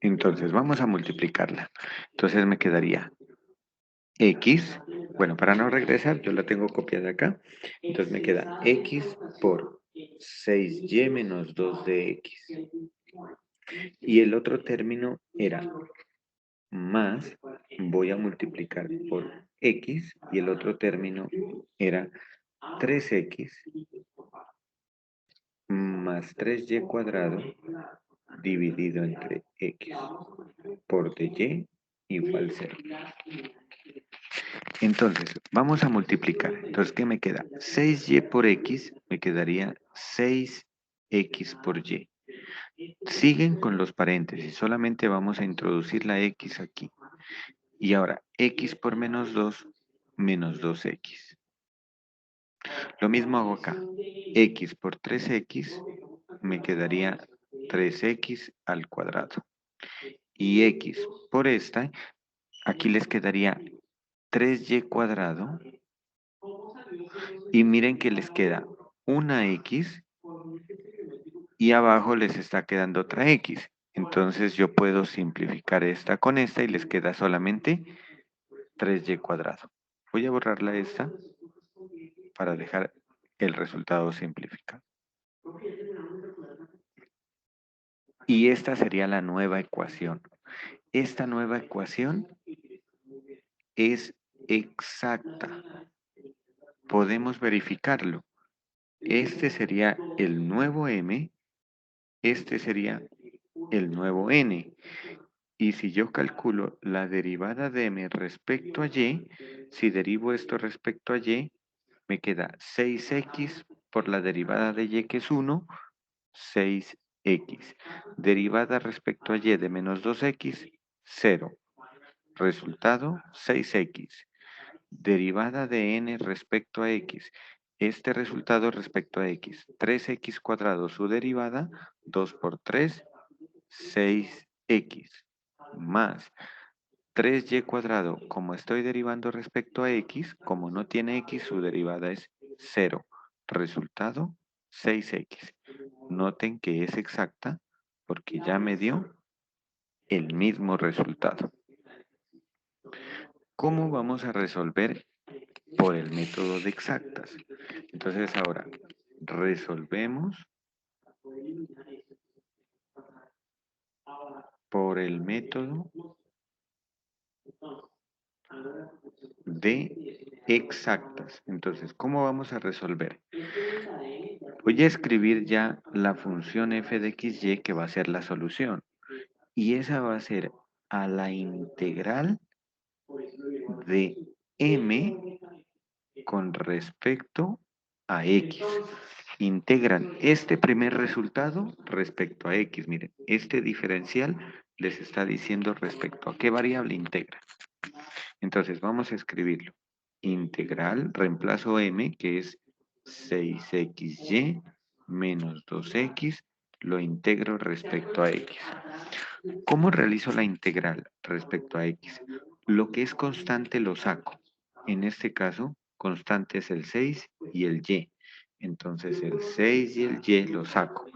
Entonces, vamos a multiplicarla. Entonces me quedaría x, bueno, para no regresar, yo la tengo copiada acá. Entonces me queda x por 6y menos 2 de x. Y el otro término era más, voy a multiplicar por x, y el otro término era 3x más 3y cuadrado dividido entre x por dy igual 0. Entonces, vamos a multiplicar. Entonces, ¿qué me queda? 6y por x me quedaría 6x por y. Siguen con los paréntesis, solamente vamos a introducir la x aquí. Y ahora, x por menos 2, menos 2x. Lo mismo hago acá. X por 3x me quedaría 3x al cuadrado. Y x por esta, aquí les quedaría 3y cuadrado. Y miren que les queda una x y abajo les está quedando otra x. Entonces yo puedo simplificar esta con esta y les queda solamente 3y cuadrado. Voy a borrarla esta para dejar el resultado simplificado. Y esta sería la nueva ecuación. Esta nueva ecuación es exacta. Podemos verificarlo. Este sería el nuevo m, este sería el nuevo n. Y si yo calculo la derivada de m respecto a y, si derivo esto respecto a y, me queda 6x por la derivada de y, que es 1, 6x. Derivada respecto a y de menos 2x, 0. Resultado, 6x. Derivada de n respecto a x. Este resultado respecto a x. 3x cuadrado, su derivada, 2 por 3, 6x. Más 3y cuadrado, como estoy derivando respecto a x, como no tiene x, su derivada es 0. Resultado, 6x. Noten que es exacta porque ya me dio el mismo resultado. ¿Cómo vamos a resolver? Por el método de exactas. Entonces ahora resolvemos por el método de exactas. Entonces, ¿cómo vamos a resolver? Voy a escribir ya la función f de xy, que va a ser la solución. Y esa va a ser a la integral de m con respecto a x. Integran este primer resultado respecto a x. Miren, este diferencial les está diciendo respecto a qué variable integra. Entonces vamos a escribirlo. Integral, reemplazo m, que es 6xy menos 2x, lo integro respecto a x. ¿Cómo realizo la integral respecto a x? Lo que es constante lo saco. En este caso, constante es el 6 y el y. Entonces el 6 y el y lo saco.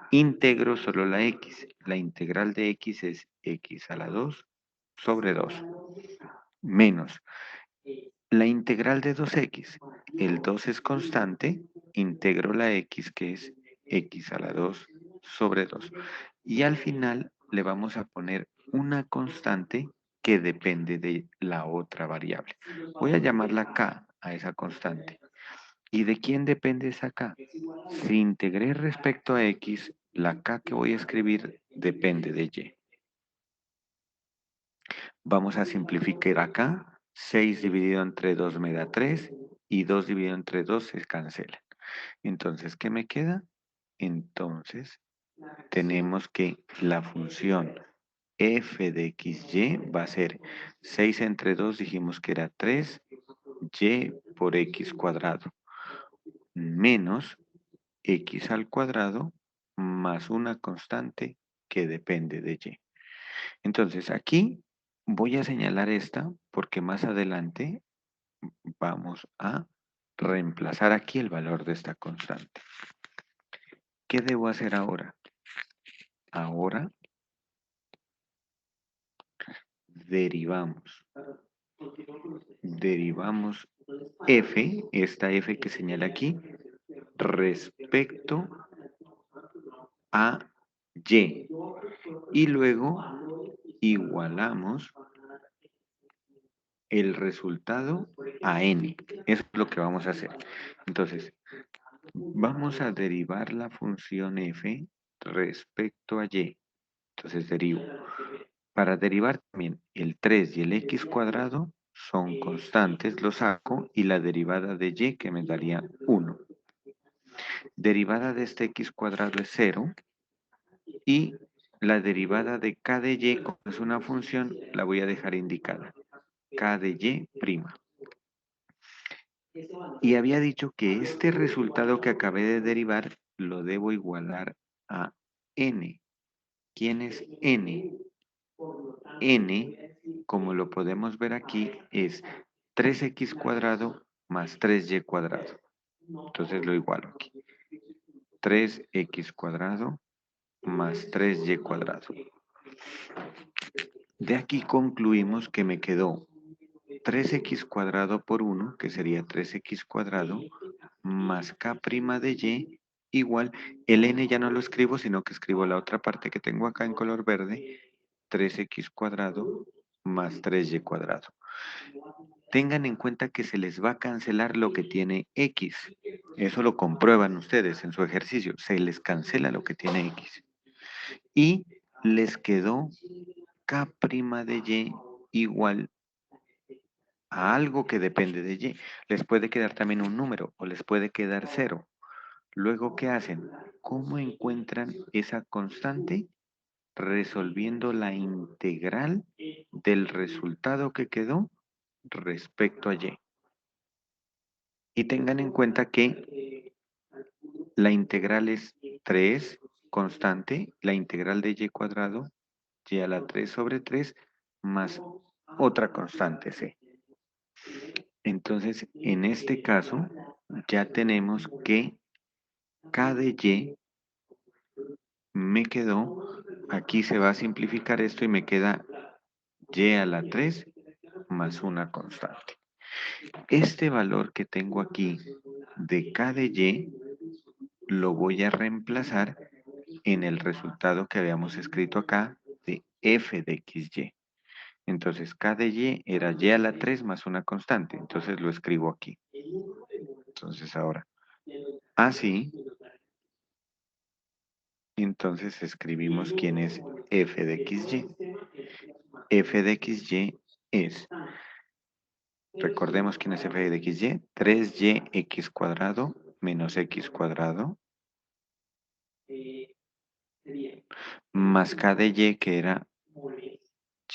Integro solo la x. La integral de x es x a la 2 sobre 2. Menos la integral de 2x. El 2 es constante. Integro la x, que es x a la 2 sobre 2. Y al final le vamos a poner una constante que depende de la otra variable. Voy a llamarla k a esa constante. ¿Y de quién depende esa k? Si integré respecto a x, la k que voy a escribir depende de y. Vamos a simplificar acá. 6 dividido entre 2 me da 3 y 2 dividido entre 2 se cancelan. Entonces, ¿qué me queda? Entonces, tenemos que la función f de xy va a ser 6 entre 2, dijimos que era 3y por x cuadrado, menos x al cuadrado más una constante que depende de y. Entonces aquí voy a señalar esta porque más adelante vamos a reemplazar aquí el valor de esta constante. ¿Qué debo hacer ahora? Ahora derivamos. Derivamos f, esta f que señala aquí, respecto a y. Y luego igualamos el resultado a n. Eso es lo que vamos a hacer. Entonces, vamos a derivar la función f respecto a y. Entonces derivo. Para derivar también el 3 y el x cuadrado son constantes, lo saco, y la derivada de y, que me daría 1. Derivada de este x cuadrado es 0 y la derivada de k de y, como es una función, la voy a dejar indicada. K de y prima. Y había dicho que este resultado que acabé de derivar lo debo igualar a n. ¿Quién es n? N, como lo podemos ver aquí, es 3x cuadrado más 3y cuadrado. Entonces lo igualo aquí. 3x cuadrado más 3y cuadrado. De aquí concluimos que me quedó 3x cuadrado por 1, que sería 3x cuadrado, más k' de y, igual, el n ya no lo escribo, sino que escribo la otra parte que tengo acá en color verde, 3x cuadrado más 3y cuadrado. Tengan en cuenta que se les va a cancelar lo que tiene x. Eso lo comprueban ustedes en su ejercicio. Se les cancela lo que tiene x. Y les quedó k' de y igual a algo que depende de y. Les puede quedar también un número o les puede quedar 0. Luego, ¿qué hacen? ¿Cómo encuentran esa constante? Resolviendo la integral del resultado que quedó respecto a y. Y tengan en cuenta que la integral es 3 constante, la integral de y cuadrado, y a la 3 sobre 3, más otra constante c. Entonces, en este caso, ya tenemos que k de y me quedó, aquí se va a simplificar esto y me queda y a la 3 más una constante. Este valor que tengo aquí de k de y lo voy a reemplazar en el resultado que habíamos escrito acá de f de xy. Entonces k de y era y a la 3 más una constante. Entonces lo escribo aquí. Entonces ahora, así, entonces escribimos quién es f de xy. F de xy es, recordemos quién es f de xy, 3yx cuadrado menos x cuadrado más k de y que era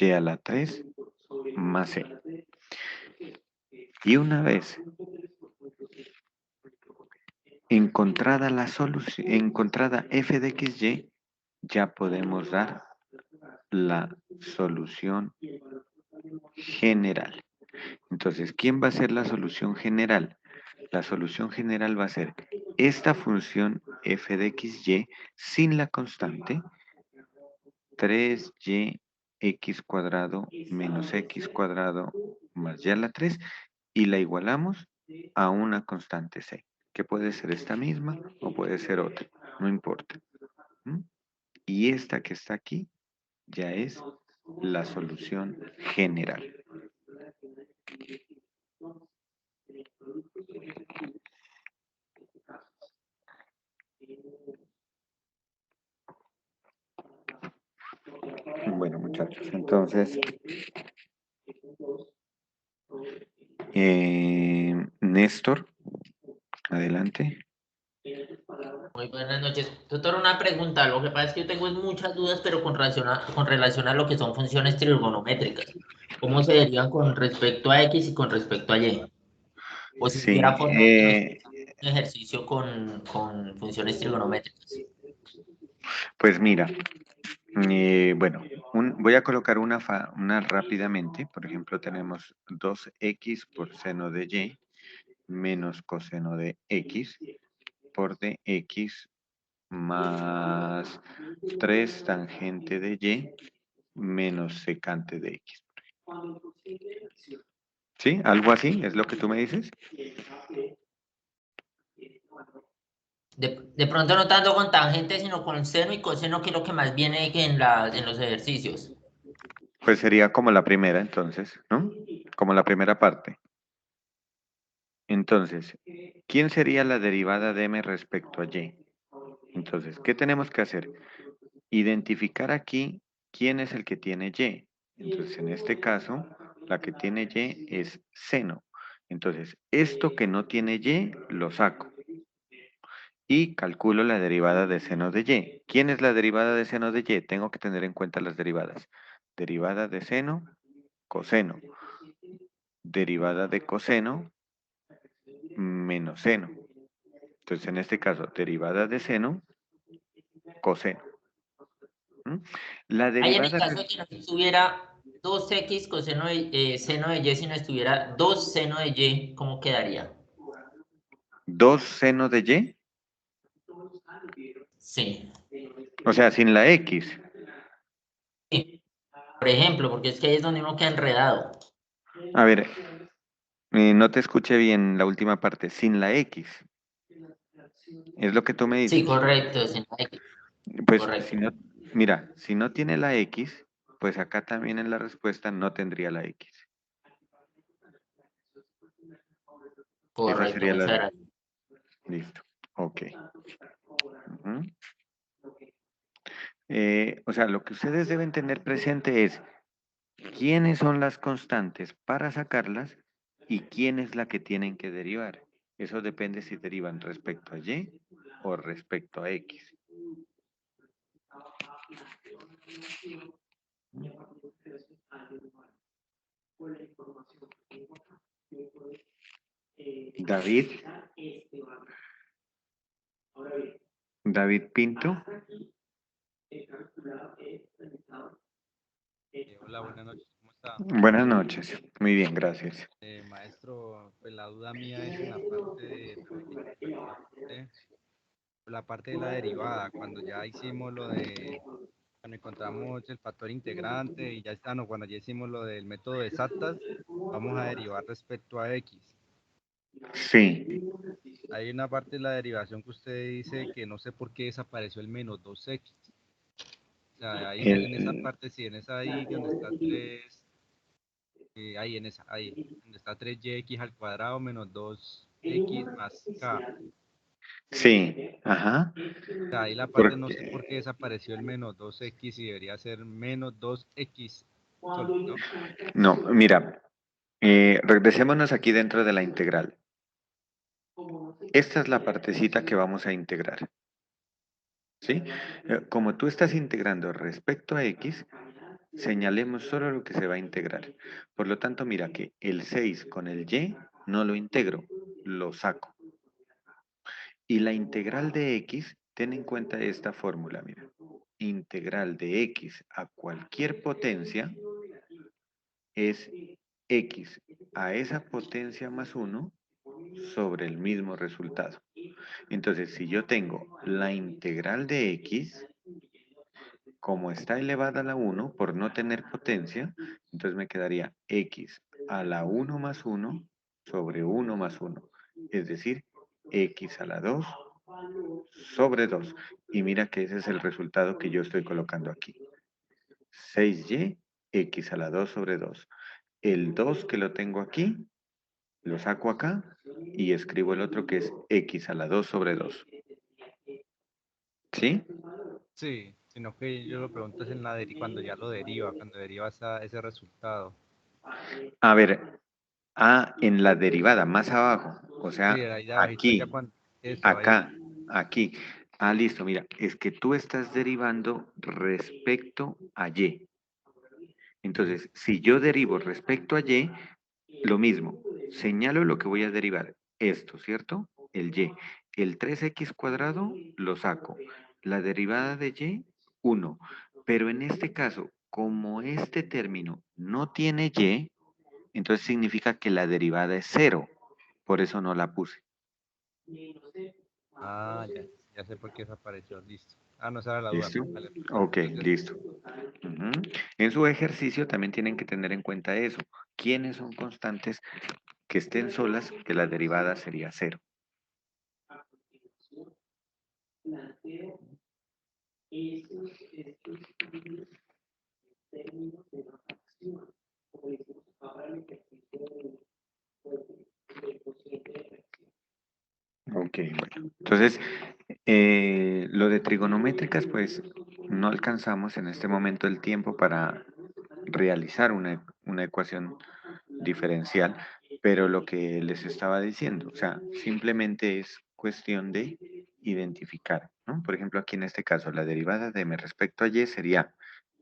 y a la 3 más c. Y una vez encontrada la solución, encontrada f de xy, ya podemos dar la solución general. Entonces, ¿quién va a ser la solución general? La solución general va a ser esta función f de xy sin la constante 3yx cuadrado menos x cuadrado más y a la 3 y la igualamos a una constante c, que puede ser esta misma o puede ser otra, no importa. ¿Mm? Y esta que está aquí ya es la solución general. Bueno, muchachos, entonces, Néstor, adelante. Muy buenas noches. Doctor, una pregunta. Lo que pasa es que yo tengo muchas dudas, pero con relación a lo que son funciones trigonométricas. ¿Cómo se derivan con respecto a X y con respecto a Y? O si Sí, hubiera forma de que me explique un ejercicio con funciones trigonométricas. pues mira, bueno, voy a colocar una rápidamente. Por ejemplo, tenemos 2x por seno de y menos coseno de x por dx más 3 tangente de y menos secante de x. ¿Sí? ¿Algo así? ¿Es lo que tú me dices? De pronto no tanto con tangente, sino con seno y coseno, que es lo que más viene en los ejercicios. Pues sería como la primera, entonces, ¿no? Como la primera parte. Entonces, ¿quién sería la derivada de m respecto a y? Entonces, ¿qué tenemos que hacer? Identificar aquí quién es el que tiene y. Entonces, en este caso, la que tiene y es seno. Entonces, esto que no tiene y, lo saco. Y calculo la derivada de seno de y. ¿Quién es la derivada de seno de y? Tengo que tener en cuenta las derivadas. Derivada de seno, coseno. Derivada de coseno, menos seno. Entonces, en este caso, derivada de seno, coseno. ¿Mm? La Ahí en el derivada... caso de que no estuviera 2x coseno seno de y, si no estuviera 2 seno de y, ¿cómo quedaría? 2 seno de y, Sí. o sea, sin la x. Sí. Por ejemplo, porque es que ahí es donde uno queda enredado. A ver, no te escuché bien la última parte. Sin la X. ¿Es lo que tú me Sí, dices? correcto, sin la X, Pues si correcto, no, mira, si no tiene la X, pues acá también en la respuesta no tendría la X. Esa correcto, sería la muchas de. gracias. Listo. Ok. Ujú. O sea, lo que ustedes deben tener presente es quiénes son las constantes para sacarlas y quién es la que tienen que derivar. Eso depende si derivan respecto a Y o respecto a X. David, David Pinto. Hola, buenas noches, ¿cómo está? Buenas noches. Muy bien, gracias. Maestro, pues la duda mía es en la parte de lo que yo le pregunté, la parte de la derivada, cuando ya hicimos lo de, cuando encontramos el factor integrante y ya está, no, cuando ya hicimos lo del método de exactas, vamos a derivar respecto a X. Sí. Hay una parte de la derivación que usted dice que no sé por qué desapareció el menos 2X. O sea, ahí en esa El, parte, sí, en esa ahí donde está 3 ahí en esa, ahí, donde está 3yx al cuadrado menos 2x más k. sí, ajá. O sea, ahí la parte no sé por qué Porque, desapareció el menos 2x y debería ser menos 2x solo, ¿no? no, mira, regresémonos aquí dentro de la integral. Esta es la partecita que vamos a integrar, ¿sí? Como tú estás integrando respecto a X, señalemos solo lo que se va a integrar. Por lo tanto, mira que el 6 con el Y no lo integro, lo saco. Y la integral de X, ten en cuenta esta fórmula, mira. Integral de X a cualquier potencia es X a esa potencia más 1 sobre el mismo resultado. Entonces, si yo tengo la integral de X, como está elevada a la 1 por no tener potencia, entonces me quedaría X a la 1 más 1 sobre 1 más 1. Es decir, X a la 2 sobre 2. Y mira que ese es el resultado que yo estoy colocando aquí. 6y, X a la 2 sobre 2. El 2 que lo tengo aquí, lo saco acá y escribo el otro que es X a la 2 sobre 2. ¿Sí? Sí, sino que yo lo pregunto es en la cuando ya lo deriva, cuando deriva ese resultado. A ver, en la derivada, más abajo. O Sí, sea, ahí de abajito ya aquí, cuando, eso, ahí. acá, aquí. Listo, mira, es que tú estás derivando respecto a Y. Entonces, si yo derivo respecto a Y, lo mismo, señalo lo que voy a derivar. Esto, ¿cierto? El Y. El 3x cuadrado lo saco. La derivada de Y, 1. Pero en este caso, como este término no tiene Y, entonces significa que la derivada es 0. Por eso no la puse. Ah, ya, ya sé por qué desapareció, listo. Ah, no, esa era la duda. ¿Listo? Vale, perfecto. Ok, Entonces, listo. Ujú. En su ejercicio también tienen que tener en cuenta eso. ¿Quiénes son constantes que estén solas, que la derivada sería 0? Ok, bueno. Entonces, lo de trigonométricas, pues no alcanzamos en este momento el tiempo para realizar una ecuación diferencial, pero lo que les estaba diciendo, o sea, simplemente es cuestión de identificar, ¿no? Por ejemplo, aquí en este caso, la derivada de m respecto a y sería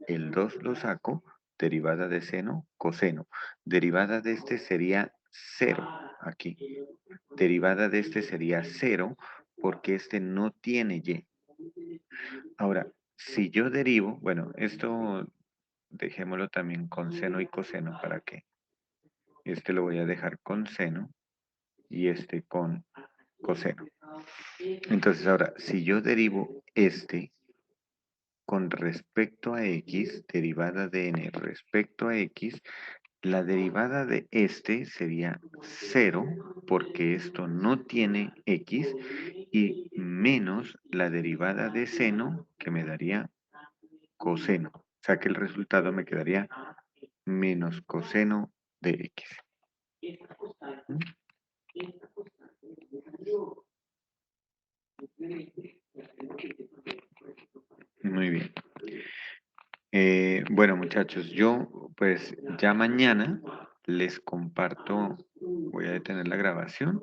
el 2 lo saco, derivada de seno, coseno. Derivada de este sería 0 aquí. Derivada de este sería 0 porque este no tiene y. Ahora, si yo derivo, bueno, esto dejémoslo también con seno y coseno para que este lo voy a dejar con seno y este con coseno. Entonces ahora, si yo derivo este con respecto a x, derivada de n respecto a x, La derivada de este sería 0 porque esto no tiene x y menos la derivada de seno que me daría coseno. O sea que el resultado me quedaría menos coseno de x. Muy bien. Bueno, muchachos, yo pues ya mañana les comparto, voy a detener la grabación.